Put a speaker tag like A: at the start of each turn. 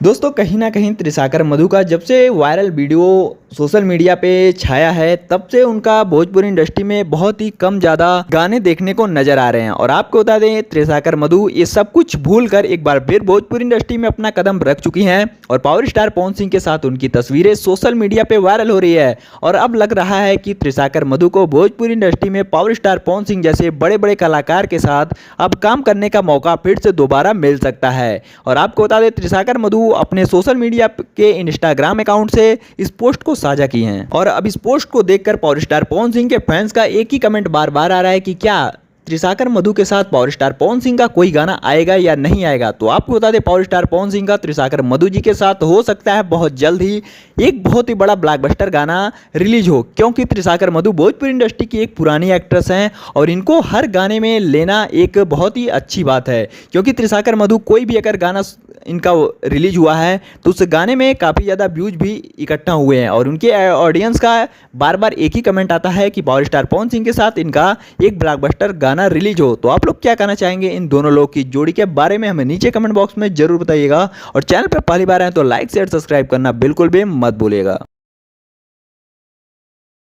A: दोस्तों कहीं ना कहीं त्रिशाकर मधु का जब से वायरल वीडियो सोशल मीडिया पे छाया है तब से उनका भोजपुरी इंडस्ट्री में बहुत ही कम ज़्यादा गाने देखने को नजर आ रहे हैं। और आपको बता दें त्रिशाकर मधु ये सब कुछ भूल कर एक बार फिर भोजपुरी इंडस्ट्री में अपना कदम रख चुकी हैं और पावर स्टार पवन सिंह के साथ उनकी तस्वीरें सोशल मीडिया पे वायरल हो रही है। और अब लग रहा है कि त्रिशाकर मधु को भोजपुरी इंडस्ट्री में पावर स्टार पवन सिंह जैसे बड़े बड़े कलाकार के साथ अब काम करने का मौका फिर से दोबारा मिल सकता है। और आपको बता दें त्रिशाकर मधु अपने सोशल मीडिया के इंस्टाग्राम अकाउंट से इस पोस्ट को साझा की हैं। और अब इस पोस्ट को देखकर पावर स्टार पवन सिंह के फैंस का एक ही कमेंट बार बार आ रहा है कि क्या त्रिशाकर मधु के साथ पावर स्टार पवन सिंह का कोई गाना आएगा या नहीं आएगा। तो आपको बता दें पावर स्टार पवन सिंह का त्रिशाकर मधु जी के साथ हो सकता है बहुत जल्द ही एक बहुत ही बड़ा ब्लॉकबस्टर गाना रिलीज हो, क्योंकि त्रिशाकर मधु भोजपुरी इंडस्ट्री की एक पुरानी एक्ट्रेस हैं और इनको हर गाने में लेना एक बहुत ही अच्छी बात है। क्योंकि त्रिशाकर मधु कोई भी अगर गाना इनका रिलीज हुआ है तो उस गाने में काफ़ी ज़्यादा व्यूज भी इकट्ठा हुए हैं और उनके ऑडियंस का बार बार एक ही कमेंट आता है कि पावर स्टार पवन सिंह के साथ इनका एक ब्लॉकबस्टर गाना रिलीज हो। तो आप लोग क्या कहना चाहेंगे इन दोनों लोग की जोड़ी के बारे में, हमें नीचे कमेंट बॉक्स में जरूर बताइएगा। और चैनल पर पहली बार आए तो लाइक शेयर सब्सक्राइब करना बिल्कुल भी मत भूलिएगा।